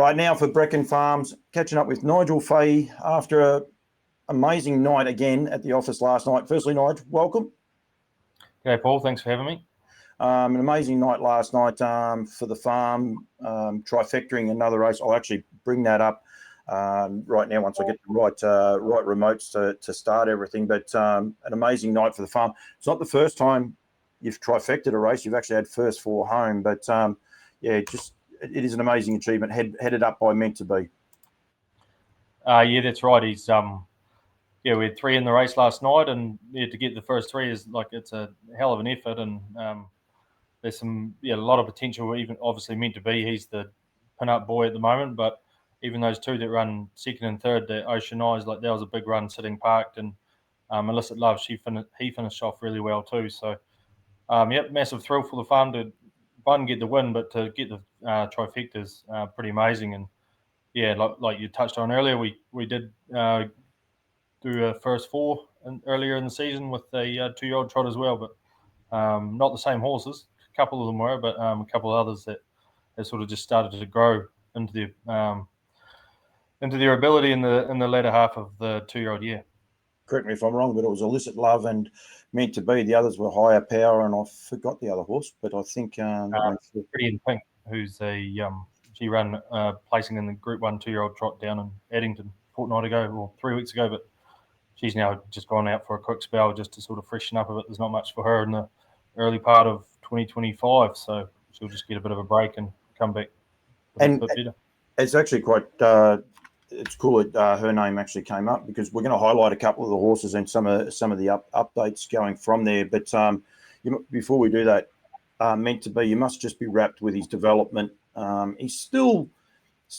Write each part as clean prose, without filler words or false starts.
Right now for Breckon Farms, catching up with Nigel Fahy after an amazing night again at the office last night. Firstly, Nigel, welcome. G'day, Paul. Thanks for having me. An amazing night last night for the farm, trifectaing another race. I'll actually bring that up right now once I get the right remotes to start everything. But an amazing night for the farm. It's not the first time you've trifected a race. You've actually had first four home. But, it is an amazing achievement, headed up by Meant to Be. Yeah, that's right. He's we had three in the race last night, and to get the first three is it's a hell of an effort, and there's a lot of potential. Even obviously Meant to Be, he's the pin-up boy at the moment, but even those two that run second and third, the Ocean Eyes, that was a big run sitting parked, and Illicit Love, he finished off really well too. So massive thrill for the farm to get the win, but to get the trifecta is pretty amazing. And like you touched on earlier, we did do a first four earlier in the season with a 2-year-old Trot as well, but not the same horses. A couple of them were, but a couple of others that sort of just started to grow into their ability in the latter half of the 2-year-old year. Correct me if I'm wrong, but it was Illicit Love and Meant to Be. The others were Higher Power, and I forgot the other horse, but I think Pretty in Pink, who's she ran placing in the Group 1 2-year-old Trot down in Addington a fortnight ago or 3 weeks ago, but she's now just gone out for a quick spell just to sort of freshen up a bit. There's not much for her in the early part of 2025, so she'll just get a bit of a break and come back a bit better. It's actually quite it's cool that her name actually came up, because we're going to highlight a couple of the horses and some of the updates going from there. But before we do that, Meant to Be, you must just be wrapped with his development. He's still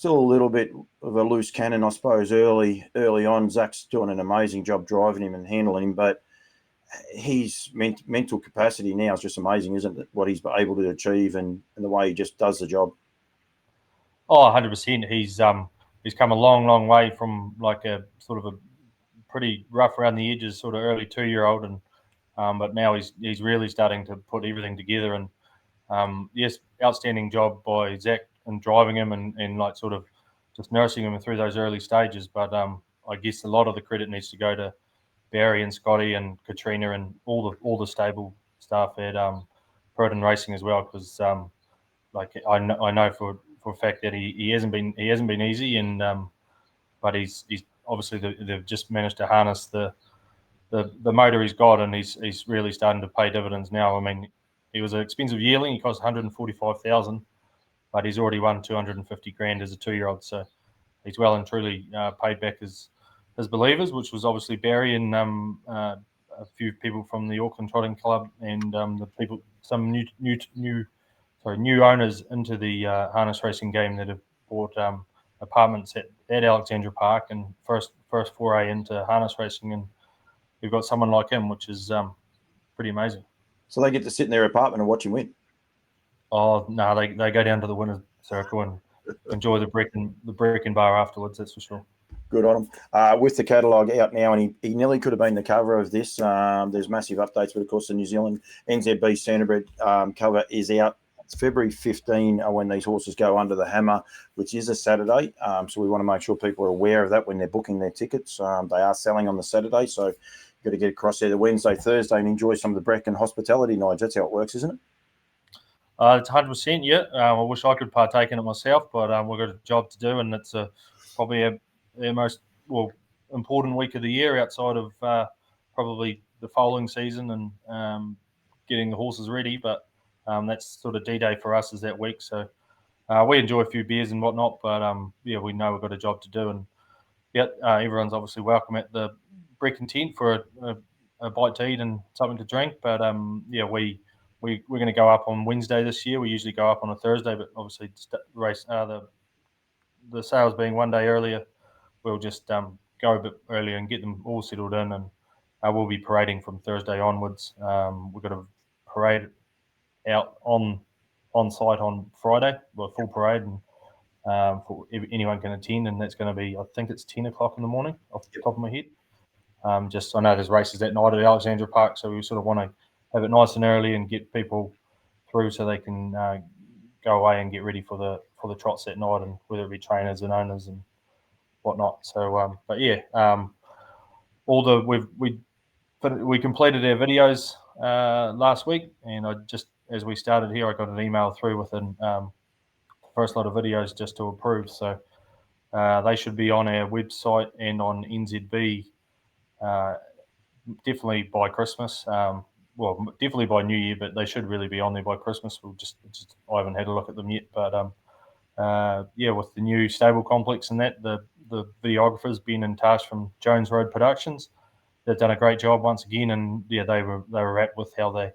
a little bit of a loose cannon, I suppose, early on. Zach's doing an amazing job driving him and handling him, but his mental capacity now is just amazing, isn't it? What he's able to achieve and the way he just does the job. Oh, 100%. He's come a long, long way from a sort of a pretty rough around the edges sort of early 2-year-old, and but now he's really starting to put everything together. And yes, outstanding job by Zach in driving him and sort of just nursing him through those early stages. But I guess a lot of the credit needs to go to Barry and Scotty and Katrina and all the stable staff at Breckon Racing as well, because I know for a fact that he hasn't been easy, and but he's obviously they've just managed to harness the motor he's got, and he's really starting to pay dividends now. I mean, he was an expensive yearling; he cost 145,000, but he's already won 250 grand as a 2-year-old. So he's well and truly paid back his believers, which was obviously Barry and a few people from the Auckland Trotting Club and some new owners into the harness racing game that have bought apartments at Alexandra Park, and first foray into harness racing, and we've got someone like him, which is pretty amazing. So they get to sit in their apartment and watch him win? Oh no, they go down to the winner's circle and enjoy the Breckon bar afterwards. That's for sure. Good on him. With the catalogue out now, and he nearly could have been the cover of this. There's massive updates, but of course the New Zealand NZB Standardbred cover is out. It's February 15 when these horses go under the hammer, which is a Saturday. So we want to make sure people are aware of that when they're booking their tickets. They are selling on the Saturday, so you've got to get across there the Wednesday, Thursday, and enjoy some of the Breckon hospitality nights. That's how it works, isn't it? It's 100%, yeah. I wish I could partake in it myself, but we've got a job to do, and it's probably the most important week of the year outside of probably the foaling season and getting the horses ready. But that's sort of D-Day for us is that week. So we enjoy a few beers and whatnot, but we know we've got a job to do. And everyone's obviously welcome at the Breckon tent for a bite to eat and something to drink. But we're going to go up on Wednesday this year. We usually go up on a Thursday, but obviously the sales being one day earlier, we'll just go a bit earlier and get them all settled in, and we'll be parading from Thursday onwards. We've got a parade out on site on Friday, a full parade, and for anyone can attend, and that's going to be, I think it's 10 o'clock in the morning off the top of my head. I know there's races that night at Alexandra Park, so we sort of want to have it nice and early and get people through so they can go away and get ready for for the trots that night, and whether it be trainers and owners and whatnot. So, but yeah, all the we completed our videos last week, and I just as we started here, I got an email through with the first lot of videos just to approve. So they should be on our website and on NZB definitely by Christmas. Well, definitely by New Year, but they should really be on there by Christmas. I haven't had a look at them yet, but yeah, with the new stable complex and that, the videographers Ben and Tash from Jones Road Productions, they've done a great job once again, and yeah, they were wrapped with how they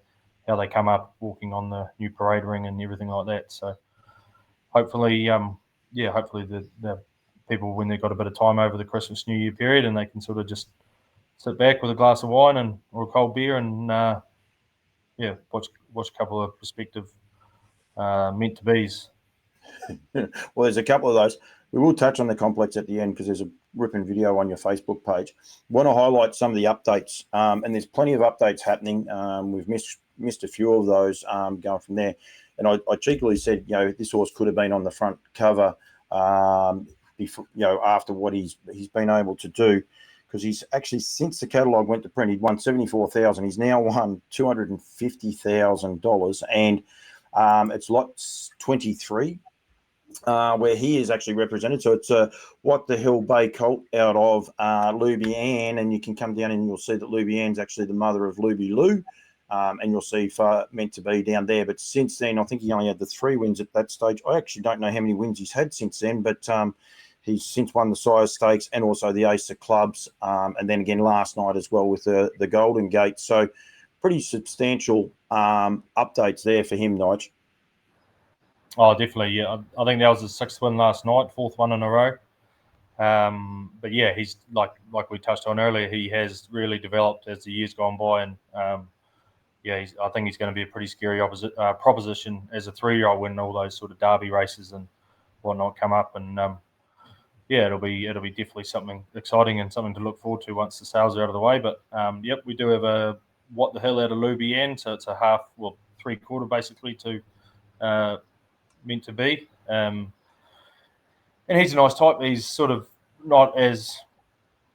come up walking on the new parade ring and everything like that. So hopefully, hopefully the people, when they've got a bit of time over the Christmas New Year period, and they can sort of just sit back with a glass of wine or a cold beer and watch a couple of prospective meant to be's. Well, there's a couple of those. We will touch on the complex at the end because there's a ripping video on your Facebook page. Want to highlight some of the updates, and there's plenty of updates happening. We've missed a few of those going from there. And I cheekily said, this horse could have been on the front cover before, after what he's been able to do, because he's actually, since the catalogue went to print, he'd won $74,000. He's now won $250,000, and it's lot 23. Where he is actually represented. So it's a What the Hell Bay colt out of Luby Ann, and you can come down and you'll see that Luby Ann's actually the mother of Luby Lou, and you'll see Meant to Be down there. But since then, I think he only had the 3 wins at that stage. I actually don't know how many wins he's had since then, but he's since won the Sire Stakes and also the Ace of Clubs, and then again last night as well with the Golden Gate. So pretty substantial updates there for him, Nige. Oh, definitely, yeah. I think that was his 6th win last night, 4th one in a row. But yeah, he's like we touched on earlier, he has really developed as the years gone by, and I think he's going to be a pretty scary proposition as a 3-year-old when all those sort of derby races and whatnot come up, and it'll be definitely something exciting and something to look forward to once the sales are out of the way. But we do have a What the Hell out of Luby Ann, so it's a half, 3/4 basically to Meant to Be, and he's a nice type. He's sort of not as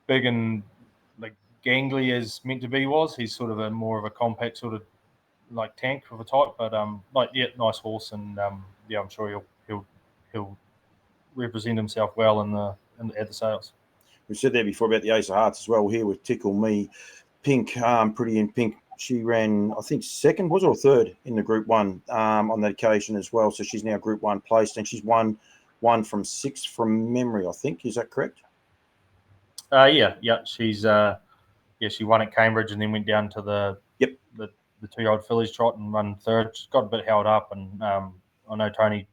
big and like gangly as Meant to Be was. He's sort of a more of a compact sort of like tank of a type, but nice horse, and I'm sure he'll represent himself well at the sales. We said there before about the Ace of Hearts as well. Here with Tickle Me Pink, Pretty in Pink. She ran, I think, 2nd, was or 3rd in the Group 1 on that occasion as well. So she's now Group 1 placed, and she's won 1 from 6 from memory, I think. Is that correct? Yeah. She's she won at Cambridge and then went down to the 2-year-old fillies trot and run 3rd. She got a bit held up, and I know Tony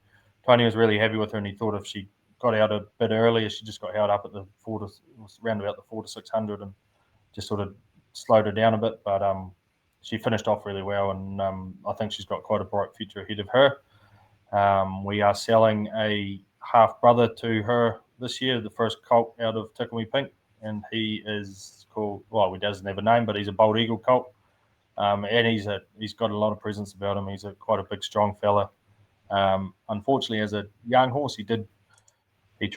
was really happy with her, and he thought if she got out a bit earlier, she just got held up at the round about the 4 to 600 and just sort of slowed her down a bit, but she finished off really well, and I think she's got quite a bright future ahead of her. We are selling a half brother to her this year, the first colt out of Tickle Me Pink, and he is called, he doesn't have a name, but he's a Bold Eagle colt, and he's got a lot of presence about him. He's quite a big, strong fella. Unfortunately, as a young horse, he thought he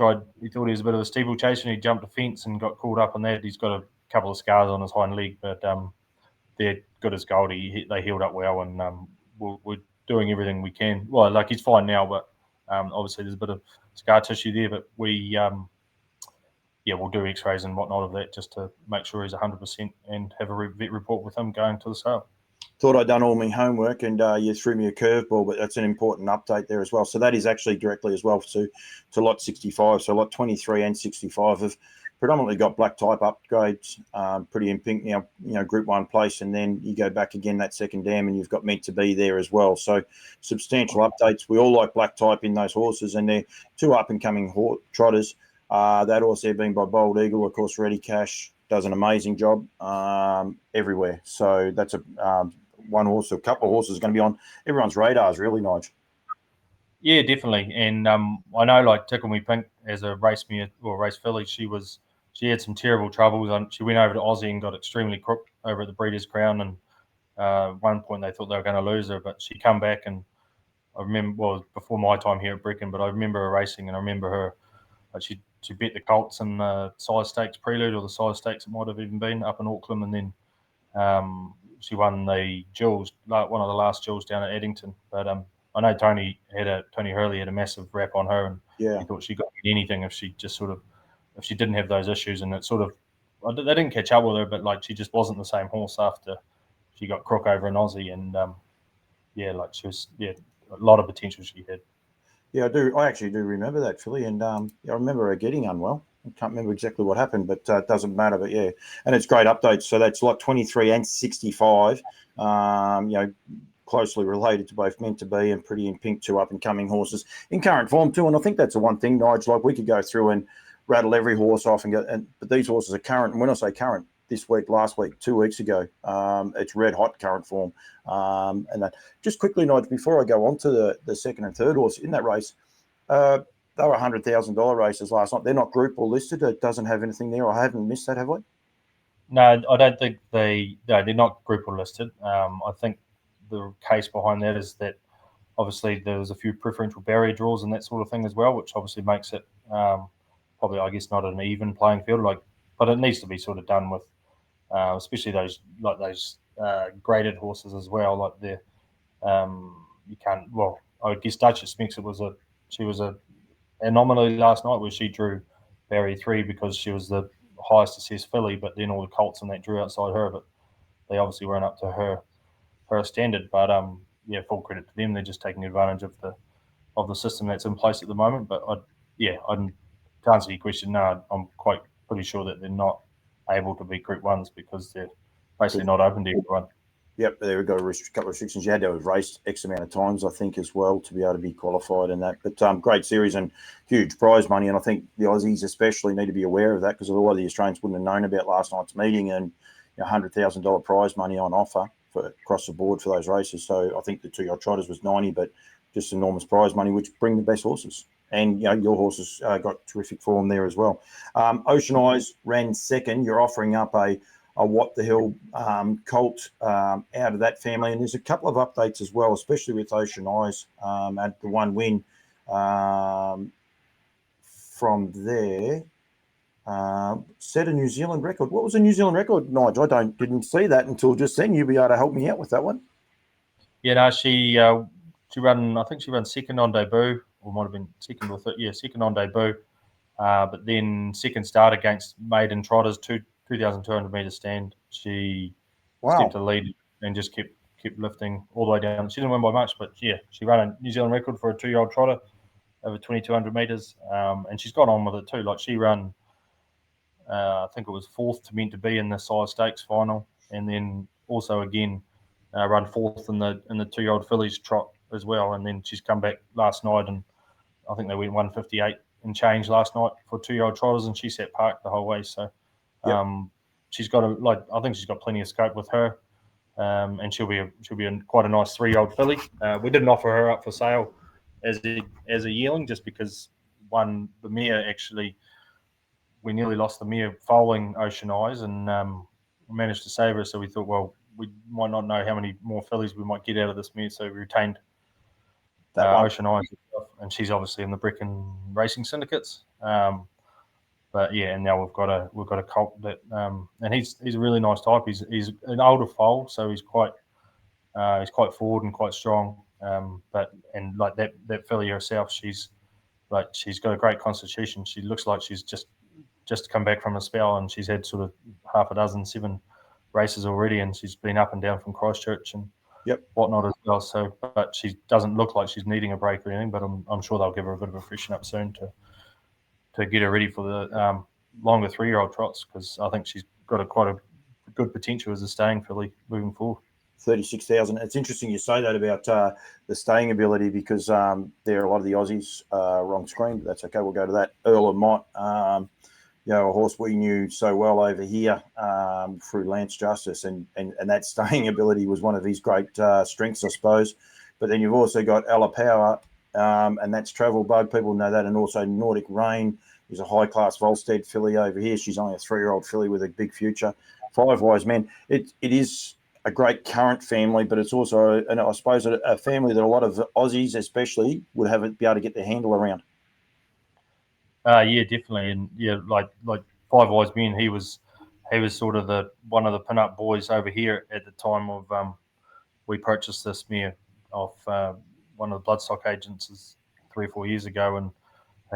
was a bit of a steeplechaser, and he jumped a fence and got caught up on that. He's got a couple of scars on his hind leg, but they're good as gold. They healed up well, and we're doing everything we can. Well, like, he's fine now, but obviously there's a bit of scar tissue there, but we'll do x-rays and whatnot of that just to make sure he's 100% and have a vet report with him going to the sale. Thought I'd done all my homework, and you threw me a curveball, but that's an important update there as well. So that is actually directly as well to lot 65. So lot 23 and 65 have predominantly got black type upgrades, Pretty in Pink now, Group 1 place, and then you go back again that second dam and you've got Meant to Be there as well. So substantial updates. We all like black type in those horses, and they're 2 up-and-coming trotters. That horse there being by Bold Eagle, of course. Ready Cash does an amazing job everywhere. So that's one horse, a couple of horses going to be on everyone's radars, really, Nige. Yeah, definitely. And I know, like, Tickle Me Pink as a race filly, she had some terrible troubles. She went over to Aussie and got extremely crooked over at the Breeders' Crown, and at one point they thought they were going to lose her, but she come back and I remember, well, before my time here at Breckon, but I remember her racing, and I remember her. She beat the Colts in the size stakes prelude, or the size stakes it might have even been up in Auckland, and then she won the Jewels, like one of the last Jewels down at Addington. But I know Tony Hurley had a massive rap on her, and he thought she got anything if she just if she didn't have those issues, and it they didn't catch up with her, but like she just wasn't the same horse after she got crook over an Aussie, and she was a lot of potential she had. Yeah, I do. I actually do remember that, Philly, and I remember her getting unwell. I can't remember exactly what happened, but it doesn't matter. But yeah, and it's great updates. So that's lot 23 and 65. Closely related to both Meant to Be and Pretty in Pink, two up-and-coming horses in current form too. And I think that's the one thing, Nigel. Like we could go through and rattle every horse off and go, but these horses are current. And when I say current, this week, last week, 2 weeks ago, it's red hot current form. And that just quickly, Nigel, before I go on to the second and third horse in that race, they were $100,000 races last night. They're not group or listed. It doesn't have anything there. I haven't missed that, have I? No, I don't think they're not group or listed. I think the case behind that is that obviously there was a few preferential barrier draws and that sort of thing as well, which obviously makes it probably, I guess, not an even playing field. But it needs to be sort of done with, especially those graded horses as well. Like you can't. Well, I guess Duchess Mix she was a anomaly last night where she drew barrier 3 because she was the highest assessed filly, but then all the colts and that drew outside her, but they obviously weren't up to her standard. But full credit to them. They're just taking advantage of the system that's in place at the moment. But to answer your question, no, I'm quite pretty sure that they're not able to be Group 1s because they're basically not open to everyone. Yep, they've got a couple of restrictions. You had to have raced X amount of times, I think, as well, to be able to be qualified in that. But great series and huge prize money. And I think the Aussies especially need to be aware of that because a lot of the Australians wouldn't have known about last night's meeting and $100,000 prize money on offer across the board for those races. So I think the 2-year-old Trotters was 90, but just enormous prize money, which bring the best horses. And your horses got terrific form there as well. Ocean Eyes ran second. You're offering up a What the Hell colt out of that family. And there's a couple of updates as well, especially with Ocean Eyes at the one win from there. Set a New Zealand record. What was a New Zealand record, Nigel? I didn't see that until just then. You'll be able to help me out with that one. Yeah, no, she ran. I think she ran second on debut, or might have been second or third. Yeah, second on debut, but then second start against maiden Trotters, 2,200 meter stand. She stepped to the lead and just kept lifting all the way down. She didn't win by much, but yeah, she ran a New Zealand record for a 2-year-old Trotter over 2,200 meters, and she's got on with it too. Like she ran, I think it was fourth to Meant to Be in the size stakes final, and then also again run fourth in the 2-year-old fillies trot as well. And then she's come back last night, and I think they went 158 and change last night for 2-year-old Trotters, and she sat parked the whole way. So she's got I think she's got plenty of scope with her, and she'll be quite a nice 3-year-old filly. We didn't offer her up for sale as a yearling just because the mare actually, we nearly lost the mare foaling Ocean Eyes, and managed to save her. So we thought, well, we might not know how many more fillies we might get out of this mare, so we retained Ocean Eyes, and she's obviously in the Breckon racing syndicates. But yeah, and now we've got a colt that, and he's a really nice type. He's an older foal, so he's quite forward and quite strong. But like that filly herself, she's got a great constitution. She looks like she's just come back from a spell, and she's had sort of half a dozen, 7 races already, and she's been up and down from Christchurch and whatnot as well. So, but she doesn't look like she's needing a break or anything. But I'm sure they'll give her a bit of a freshen up soon to get her ready for the longer 3-year-old trots, because I think she's got quite a good potential as a staying filly moving forward. 36,000. It's interesting you say that about the staying ability, because there are a lot of the Aussies wrong screen, but that's okay. We'll go to that. Earl of Mott, a horse we knew so well over here through Lance Justice, and that staying ability was one of his great strengths, I suppose. But then you've also got Ella Power, and that's Travel Bug. People know that. And also Nordic Rain is a high-class Volstead filly over here. She's only a 3-year-old filly with a big future. 5 Wise Men. It is a great current family, but it's also, and I suppose, a family that a lot of Aussies, especially, would be able to get their handle around. Yeah, definitely, and yeah, like Five Wise Men, he was sort of one of the pin-up boys over here at the time of we purchased this mare off one of the bloodstock agents 3 or 4 years ago, and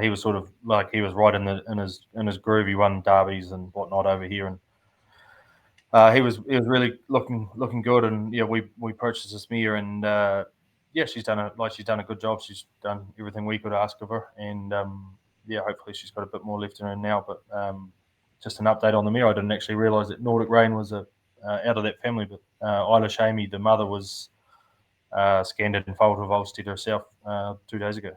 he was sort of like he was right in his groove. He won derbies and whatnot over here, and he was really looking good. And yeah, we purchased this mare, and yeah, she's done a good job. She's done everything we could ask of her, and yeah, hopefully she's got a bit more left in her now. But just an update on the mare. I didn't actually realise that Nordic Rain was out of that family, but Isla Shamey, the mother, was scanned and foaled with Volstead herself 2 days ago.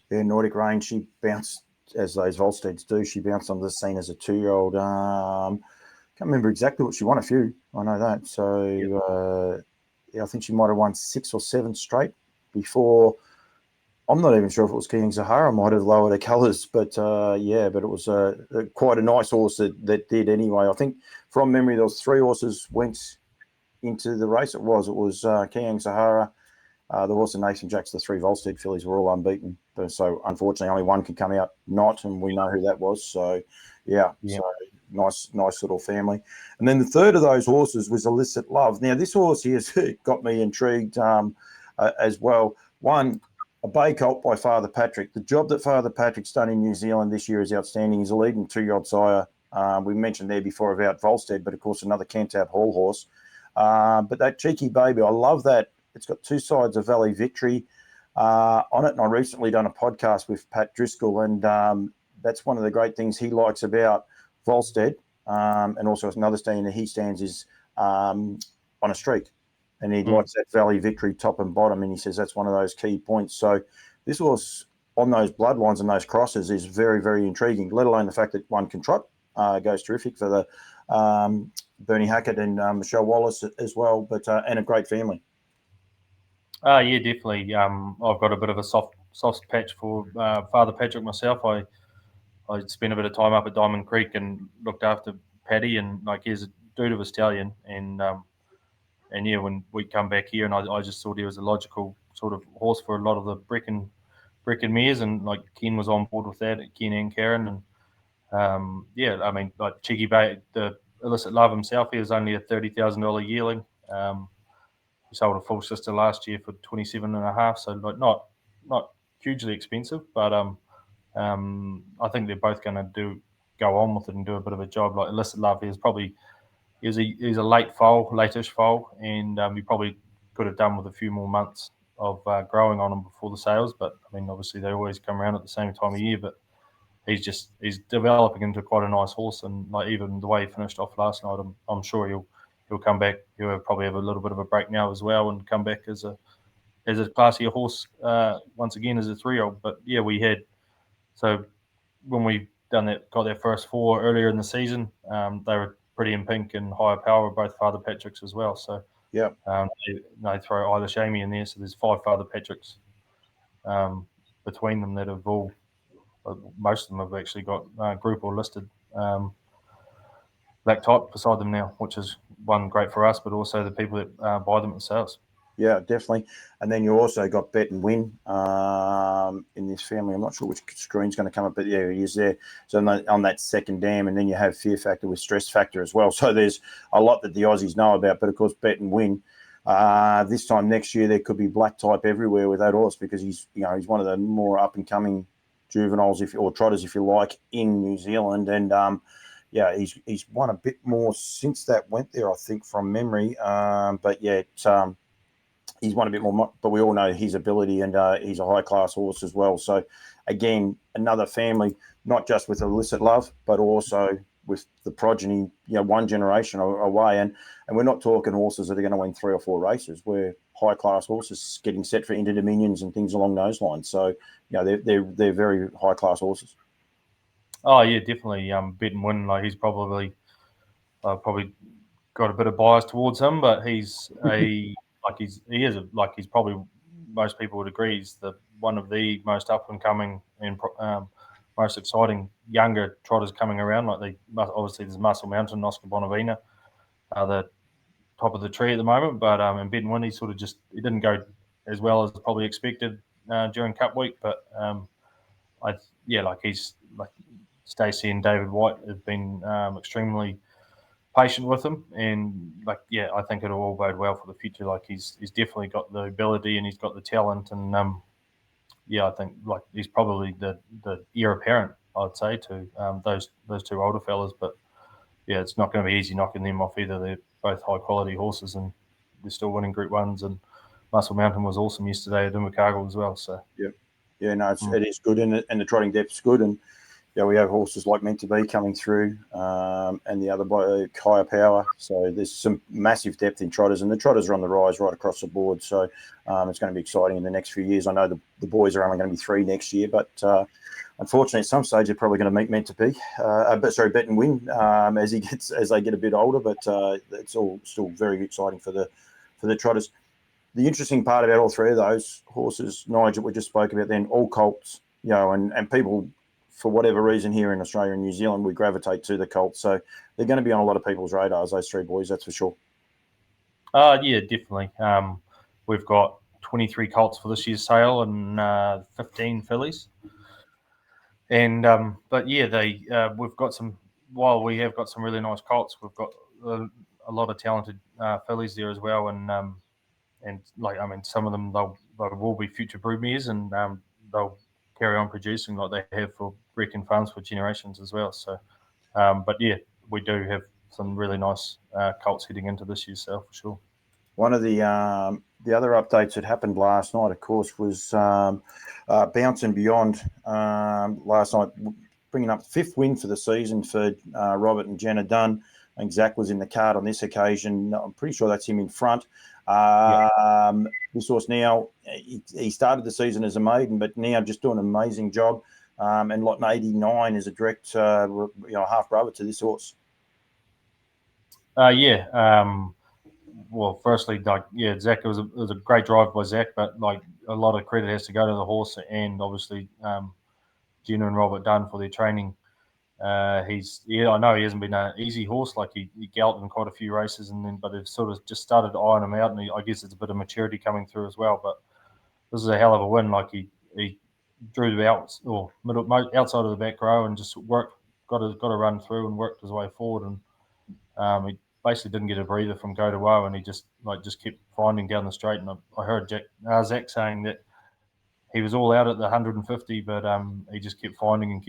Yeah, Nordic Rain, she bounced, as those Volsteads do, she bounced onto the scene as a 2-year-old. Can't remember exactly what she won, a few. I know that. So, yep. Yeah, I think she might have won 6 or 7 straight before. I'm not even sure if it was King Zahara might have lowered her colours, but yeah, but it was quite a nice horse that did anyway. I think from memory there was 3 horses went into the race. It was King Zahara, the horse of Nathan Jacks, the 3 Volstead fillies were all unbeaten. But, so unfortunately only one could come out not, and we know who that was. So yeah. So nice little family. And then the third of those horses was Illicit Love. Now this horse here has got me intrigued as well. One, a bay colt by Father Patrick. The job that Father Patrick's done in New Zealand this year is outstanding. He's a leading 2-year-old sire. We mentioned there before about Volstead, but of course another Cantab Hall horse. But that cheeky baby, I love that. It's got 2 sides of Valley Victory on it. And I recently done a podcast with Pat Driscoll, and that's one of the great things he likes about Volstead. And also another stand that he stands is on a streak. And he likes that Valley Victory top and bottom, and he says that's one of those key points. So this horse on those bloodlines and those crosses is very, very intriguing, let alone the fact that one can trot. Goes terrific for the Bernie Hackett and Michelle Wallace as well, but and a great family. Yeah, definitely. I've got a bit of a soft patch for Father Patrick myself. I spent a bit of time up at Diamond Creek and looked after Paddy, and like he's a dude of a stallion, and yeah, when we come back here, and I just thought he was a logical sort of horse for a lot of the Breckon mares, and like Ken was on board with that, Ken and Karen, and yeah, I mean, like Cheeky Bay, the Illicit Love himself, he was only a $30,000 yearling. We sold a full sister last year for 27.5, so like not hugely expensive, but I think they're both going to go on with it and do a bit of a job. Like Illicit Love, he's a late-ish foal, and he probably could have done with a few more months of growing on him before the sales. But I mean, obviously they always come around at the same time of year. But he's developing into quite a nice horse, and like even the way he finished off last night, I'm sure he'll come back. He'll probably have a little bit of a break now as well, and come back as a classier horse once again as a 3-year-old. But yeah, so when we got their first 4 earlier in the season, they were Pretty in Pink and Higher Power, both Father Patricks as well. So yeah, they throw Isla Shamey in there, so there's 5 Father Patricks between them that have all. Most of them have actually got group or listed black type beside them now, which is one great for us, but also the people that buy them themselves. Yeah, definitely. And then you also got Bet and Win in this family. I'm not sure which screen's going to come up, but yeah, he is there. So on that second dam, and then you have Fear Factor with Stress Factor as well. So there's a lot that the Aussies know about, but of course Bet and Win. This time next year there could be black type everywhere with that horse, because he's one of the more up and coming juveniles or trotters, if you like, in New Zealand. And yeah, he's won a bit more since that went there, I think, from memory. But yeah, it's he's won a bit more, but we all know his ability, and he's a high-class horse as well. So, again, another family, not just with Illicit Love, but also with the progeny, one generation away. And we're not talking horses that are going to win 3 or 4 races. We're high-class horses getting set for Inter-Dominions and things along those lines. So, they're very high-class horses. Oh, yeah, definitely. Bet and Win, like he's probably got a bit of bias towards him, but he's he's probably, most people would agree, he's one of the most up and coming and most exciting younger trotters coming around. Like obviously there's Muscle Mountain, Oscar Bonavina, the top of the tree at the moment. But and Ben Winnie sort of he didn't go as well as probably expected during Cup week. But he's like Stacey and David White have been extremely patient with him, and I think it'll all bode well for the future. Like he's definitely got the ability and he's got the talent, and I think like he's probably the heir apparent, I'd say, to those two older fellas. But yeah, it's not going to be easy knocking them off either. They're both high quality horses, and they're still winning Group 1s. And Muscle Mountain was awesome yesterday at Invercargill as well. So no, it is good, and the trotting depth's good, and we have horses like Meant to Be coming through, and the other by Higher Power. So there's some massive depth in trotters, and the trotters are on the rise right across the board. So it's going to be exciting in the next few years. I know the boys are only going to be 3 next year, but unfortunately, at some stage they're probably going to meet Meant to Be. Bet and Win as they get a bit older. But it's all still very exciting for the trotters. The interesting part about all 3 of those horses, Nigel, we just spoke about, then all colts, and people, for whatever reason here in Australia and New Zealand, we gravitate to the colts. So they're going to be on a lot of people's radars, those 3 boys, that's for sure. Yeah, definitely. We've got 23 colts for this year's sale and 15 fillies. And we've got some. While we have got some really nice colts, we've got a lot of talented fillies there as well. And some of them they will be future broodmares, and they'll carry on producing like they have for Breckon Farms for generations as well. So, we do have some really nice colts heading into this year's sale for sure. One of the other updates that happened last night, of course, was Bounce and Beyond last night, bringing up 5th win for the season for Robert and Jenna Dunn. I think Zach was in the card on this occasion. I'm pretty sure that's him in front. This horse now, he started the season as a maiden, but now just doing an amazing job. And lot 89 is a direct half brother to this horse. Well, firstly, Zach, it was a great drive by Zach, but a lot of credit has to go to the horse and obviously Jenna and Robert Dunn for their training. I know he hasn't been an easy horse. Like he galloped in quite a few races, but they've sort of just started eyeing him out, and I guess it's a bit of maturity coming through as well. But this is a hell of a win. Like he drew the outside of the back row and just got a run through and worked his way forward, and he basically didn't get a breather from go to woe, and he just kept finding down the straight. And I heard Zach saying that he was all out at the 150, but he just kept finding, and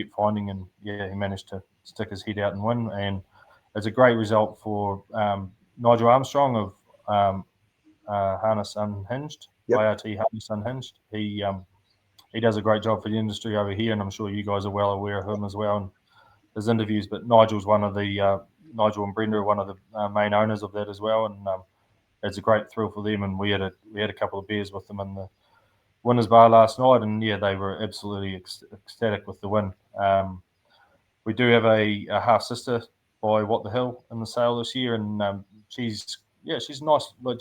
he managed to stick his head out and win. And it's a great result for Nigel Armstrong of Harness Unhinged, ART Harness Unhinged. He does a great job for the industry over here, and I'm sure you guys are well aware of him as well in his interviews. But Nigel's one of the Nigel and Brenda are one of the main owners of that as well, and it's a great thrill for them. And we had a couple of beers with them in the winners bar last night, and they were absolutely ecstatic with the win. We do have a half sister by What the Hill in the sale this year, and she's nice. Like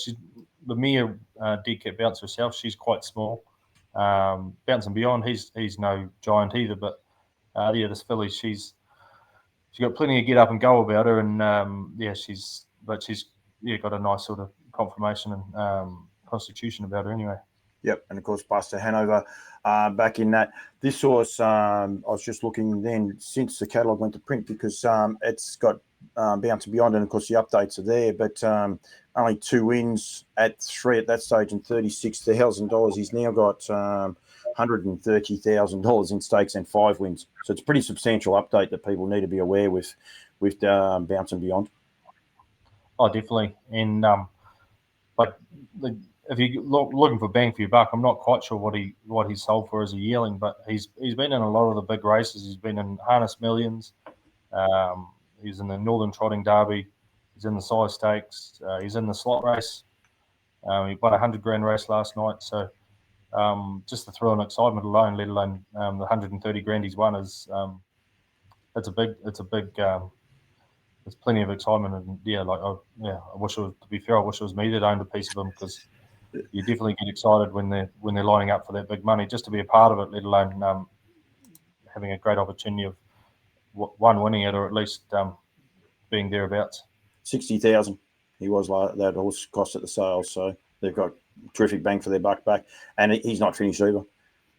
the mere dead cat bounce herself, she's quite small. Bounce and Beyond, he's no giant either, but this filly, she's got plenty of get up and go about her, and she's got a nice sort of conformation and constitution about her anyway. Yep, and of course Buster Hanover back in that. This horse, I was just looking then since the catalogue went to print, because it's got Bounce and Beyond, and of course the updates are there, but only 2 wins at 3 at that stage and $36,000. He's now got $130,000 in stakes and 5 wins. So it's a pretty substantial update that people need to be aware with Bounce and Beyond. Oh, definitely. And if you're looking for bang for your buck, I'm not quite sure what he sold for as a yearling, but he's been in a lot of the big races. He's been in Harness Millions. He's in the Northern Trotting Derby. He's in the Size Stakes. He's in the slot race. He won a 100 grand race last night. So just the thrill and excitement alone, let alone the 130 grand he's won, is it's a big. There's plenty of excitement, and I wish it was, to be fair, I wish it was me that owned a piece of them, because you definitely get excited when they're lining up for that big money, just to be a part of it, let alone having a great opportunity of one winning it, or at least being thereabouts. 60,000 He was like that horse cost at the sales, so they've got terrific bang for their buck back, and he's not finished either.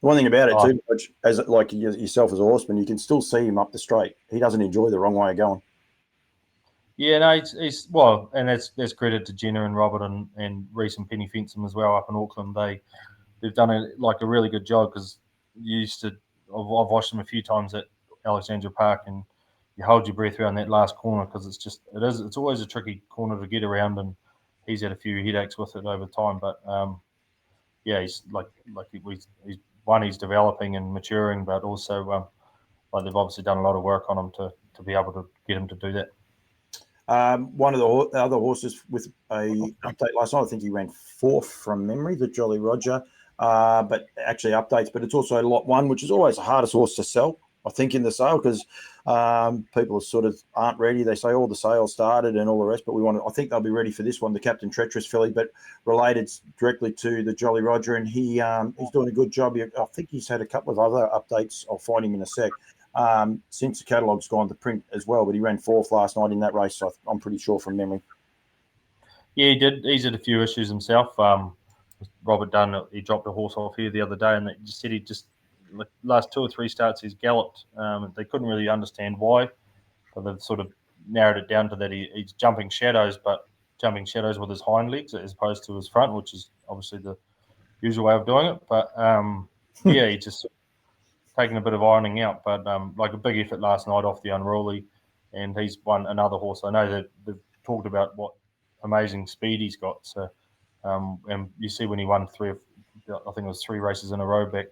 One thing about it too, which as like yourself as a horseman, you can still see him up the straight. He doesn't enjoy the wrong way of going. Yeah, no, he's well, and that's credit to Jenna and Robert and Reese and Penny Fensom as well up in Auckland. They've done a really good job, because I've watched them a few times at Alexandra Park, and you hold your breath around that last corner, because it's always a tricky corner to get around, and he's had a few headaches with it over time. But yeah, he's he's developing and maturing, but also like they've obviously done a lot of work on him to be able to get him to do that. One of the other horses with a update last night, I think he ran fourth from memory, the Jolly Roger, but actually updates. But it's also lot one, which is always the hardest horse to sell, I think, in the sale, because people sort of aren't ready. They say all the sales started and all the rest, but I think they'll be ready for this one, the Captain Treacherous filly, but related directly to the Jolly Roger, and he's doing a good job. I think he's had a couple of other updates. I'll find him in a sec. Since the catalogue's gone to print as well, but he ran fourth last night in that race, so I'm pretty sure from memory. Yeah, he did. He's had a few issues himself. Robert Dunn, he dropped a horse off here the other day, and they just said he just last 2 or 3 starts he's galloped. They couldn't really understand why, but they've sort of narrowed it down to that he's jumping shadows with his hind legs as opposed to his front, which is obviously the usual way of doing it. But yeah, he just taking a bit of ironing out, but like a big effort last night off the Unruly, and he's won another horse. I know that they've talked about what amazing speed he's got. So, and you see when he won I think it was 3 races in a row back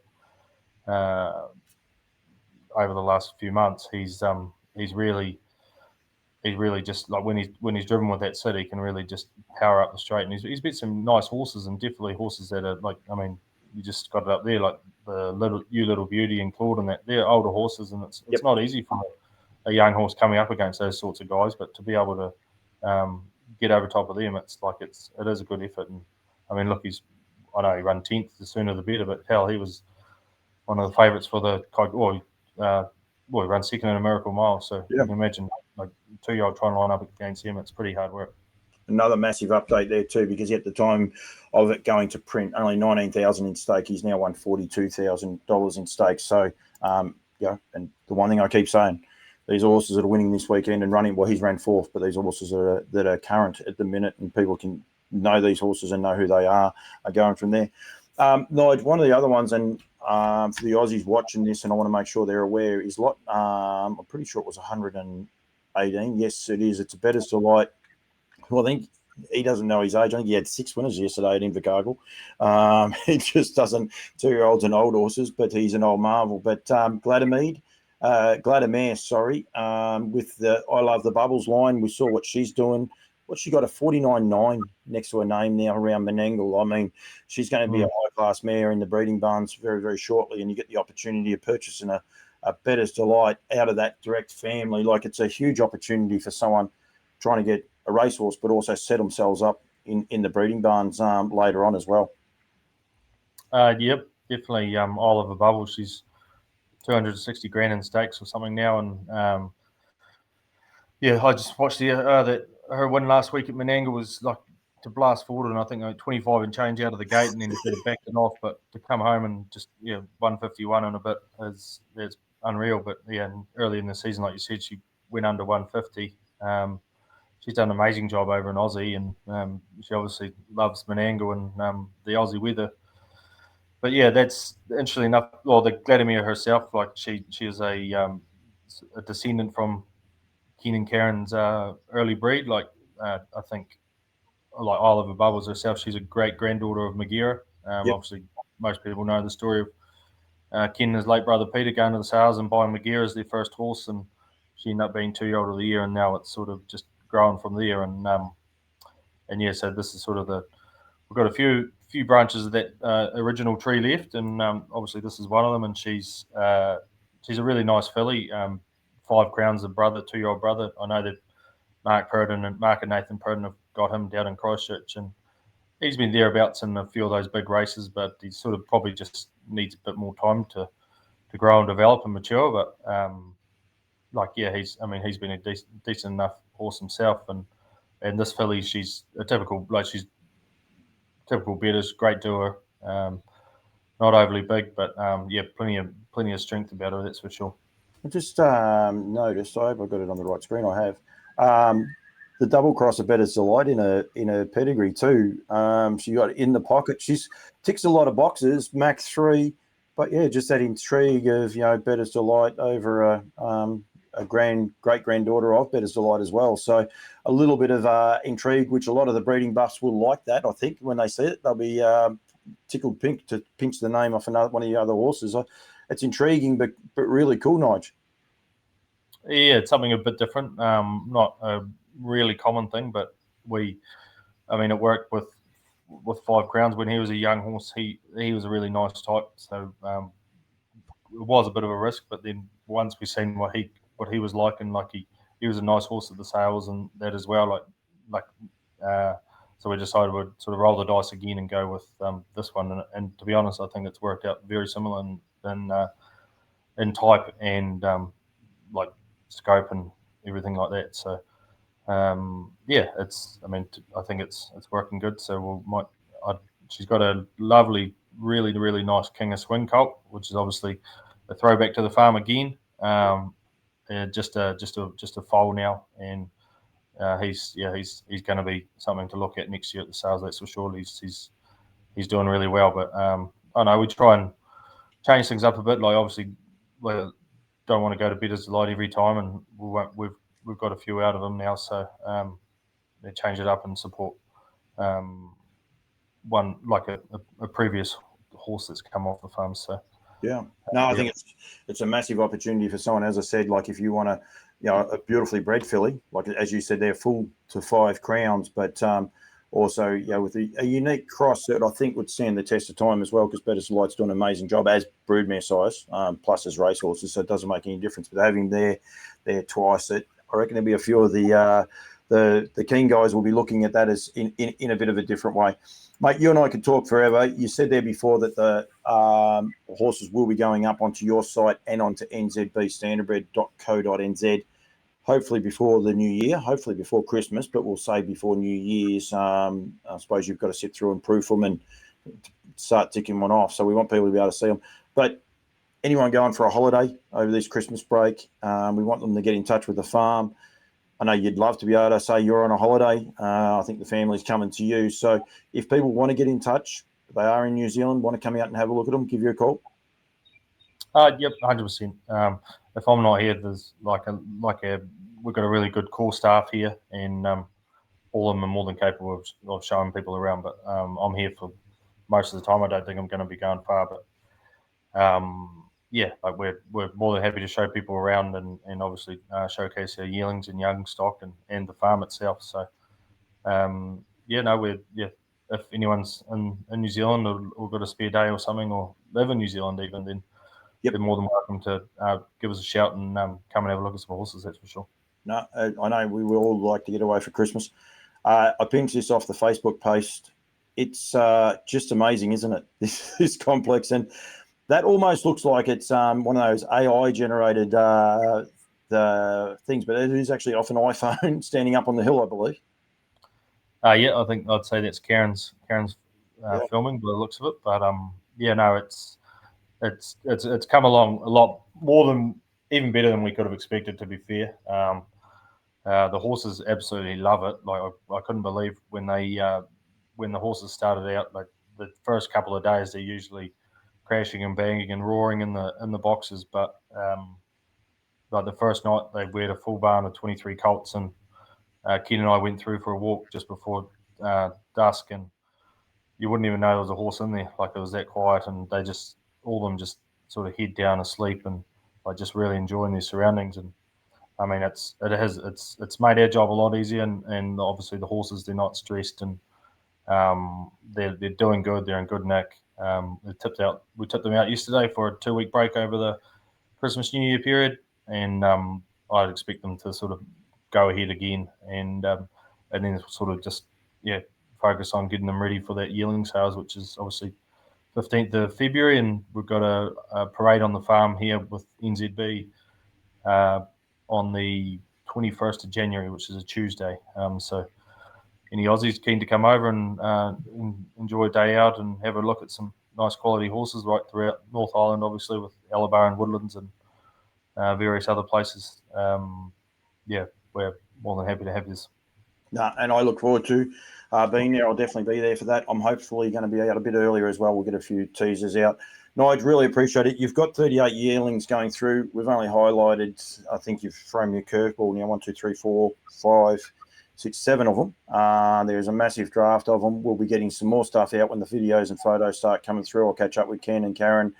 over the last few months. He's really just like when he's driven with that sit, he can really just power up the straight. And he's beat some nice horses, and definitely horses that are like, I mean, you just got it up there, like the Little Beauty and Claude, and that they're older horses, and it's not easy for a young horse coming up against those sorts of guys. But to be able to get over top of them, it is a good effort. And I mean, look, I know he ran 10th, the sooner the better, but hell, he was one of the favourites for the he ran second in a Miracle Mile. So you can imagine, like, 2-year-old trying to line up against him, it's pretty hard work. Another massive update there too, because at the time of it going to print, only 19,000 in stake. He's now won $42,000 in stakes. So, and the one thing I keep saying, these horses that are winning this weekend and running, well, he's ran fourth, but these horses that are current at the minute, and people can know these horses and know who they are going from there. Nigel, one of the other ones, and for the Aussies watching this, and I want to make sure they're aware, is I'm pretty sure it was 118. Yes, it is. It's a Bettor's Delight. Well, I think he doesn't know his age. I think he had 6 winners yesterday at Invercargill. He just doesn't, 2-year-olds and old horses, but he's an old marvel. But Gladamere, with the I Love the Bubbles line, we saw what she's doing. She got a 49.9 next to her name now around Menangle. I mean, she's going to be a high-class mare in the breeding barns very, very shortly, and you get the opportunity of purchasing a Bettor's Delight out of that direct family. Like, it's a huge opportunity for someone trying to get a racehorse, but also set themselves up in the breeding barns later on as well. Yep, definitely. Oliver Bubble, she's 260 grand in stakes or something now, and I just watched that her win last week at Menangle was like to blast forward, and I think 25 and change out of the gate, and then sort of backed it off. But to come home and just 151 and a bit is unreal. But and early in the season, like you said, she went under 150. She's done an amazing job over in Aussie, and she obviously loves Menangle and the Aussie weather. But yeah, that's interesting enough. Well, the Gladamere herself, like she is a descendant from Ken and Karen's early breed. Like I think, like Oliver Bubbles herself, she's a great granddaughter of Magira. Obviously, most people know the story of Ken and his late brother Peter going to the sales and buying Magira as their first horse, and she ended up being 2-year-old of the year, and now it's sort of just growing from there. And so this is sort of we've got a few branches of that original tree left, and obviously this is one of them. And she's a really nice filly. 5 Crowns, of brother, 2-year-old brother. I know that Mark and Nathan Purdon have got him down in Christchurch, and he's been thereabouts in a few of those big races, but he sort of probably just needs a bit more time to grow and develop and mature. But he's been a decent enough horse himself, and this filly, she's a typical better, great doer. Not overly big, but plenty of strength about her, that's for sure. I just noticed. I hope I got it on the right screen. I have the double cross of Better's Delight in a pedigree too. She got in the pocket. She's ticks a lot of boxes. Max 3, but yeah, just that intrigue of Better's Delight over a great granddaughter of Better's Delight as well. So a little bit of intrigue, which a lot of the breeding buffs will like that. I think when they see it, they'll be tickled pink to pinch the name off one of the other horses. It's intriguing, but really cool, Nige. Yeah, it's something a bit different. Not a really common thing, but it worked with 5 Crowns when he was a young horse. He was a really nice type, so it was a bit of a risk. But then once we seen what he was like, and like he was a nice horse at the sales and that as well. So we decided we'd sort of roll the dice again and go with this one. And to be honest, I think it's worked out very similar in type and like scope and everything like that. So I think it's working good. So she's got a lovely, really, really nice King of Swing colt, which is obviously a throwback to the farm again. Just a foal now, and he's going to be something to look at next year at the sales. That's for sure. He's doing really well. But I know we try and change things up a bit. Like obviously, we don't want to go to Better's Delight every time, and we've got a few out of them now, so they change it up and support one like a previous horse that's come off the farm. So yeah, no, I think it's a massive opportunity for someone. As I said, like if you want a beautifully bred filly, like as you said, they're full to 5 Crowns, but also with a unique cross that I think would stand the test of time as well, because Better's Delight's doing an amazing job as broodmare size, plus as racehorses, so it doesn't make any difference. But having there twice, I reckon there'll be a few of the keen guys will be looking at that as in a bit of a different way. Mate, you and I could talk forever. You said there before that the horses will be going up onto your site and onto nzbstandardbred.co.nz, hopefully before the new year, hopefully before Christmas, but we'll say before New Year's. I suppose you've got to sit through and proof them and start ticking one off. So we want people to be able to see them. But anyone going for a holiday over this Christmas break, we want them to get in touch with the farm. I know you'd love to be able to say you're on a holiday. I think the family's coming to you. So if people want to get in touch, they are in New Zealand, want to come out and have a look at them, give you a call. Yep, 100%. If I'm not here, there's we've got a really good core staff here, and all of them are more than capable of showing people around. But I'm here for most of the time. I don't think I'm going to be going far, but we're more than happy to show people around and obviously showcase our yearlings and young stock and the farm itself. So if anyone's in New Zealand or got a spare day or something, or live in New Zealand even, then they're more than welcome to give us a shout and come and have a look at some horses, that's for sure. No, I know we will all like to get away for Christmas. I pinched this off the Facebook post. It's just amazing, isn't it? This complex, and that almost looks like it's one of those AI generated the things, but it is actually off an iPhone standing up on the hill, I believe. I think I'd say that's Karen's filming by the looks of it. But it's come along a lot more than, even better than we could have expected, to be fair. The horses absolutely love it. Like I couldn't believe when the horses started out, like the first couple of days, they're usually crashing and banging and roaring in the boxes, but like the first night they were a full barn of 23 colts, and Ken and I went through for a walk just before dusk, and you wouldn't even know there was a horse in there. Like it was that quiet, and they just all of them just sort of head down asleep and like just really enjoying their surroundings. And I mean, it's made our job a lot easier, and obviously the horses, they're not stressed, and they're doing good. They're in good nick. We tipped them out yesterday for a 2-week break over the Christmas New Year period, and I'd expect them to sort of go ahead again, and then sort of just focus on getting them ready for that yearling sales, which is obviously 15th of February, and we've got a parade on the farm here with NZB on the 21st of January, which is a Tuesday. So any Aussies keen to come over and enjoy a day out and have a look at some nice quality horses right throughout North Island, obviously with Alabar and Woodlands and various other places. Yeah, we're more than happy to have this. No, and I look forward to being there. I'll definitely be there for that. I'm hopefully going to be out a bit earlier as well. We'll get a few teasers out. Nigel, really appreciate it. You've got 38 yearlings going through. We've only highlighted, I think you've thrown your curveball now, 1, 2, 3, 4, 5, 6, 7 of them. There's a massive draft of them. We'll be getting some more stuff out when the videos and photos start coming through. I'll catch up with Ken and Karen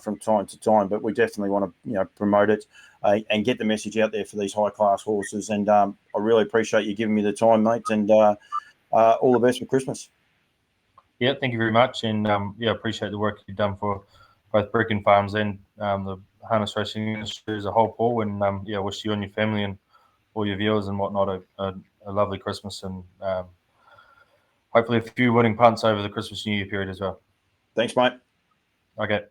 from time to time, but we definitely want to promote it and get the message out there for these high class horses. And I really appreciate you giving me the time, mate, and all the best for Christmas. Yeah, thank you very much, and appreciate the work you've done for both Breckon Farms and the harness racing industry as a whole, Paul. And wish you and your family and all your viewers and whatnot a lovely Christmas, and hopefully a few winning punts over the Christmas New Year period as well. Thanks, mate. Okay.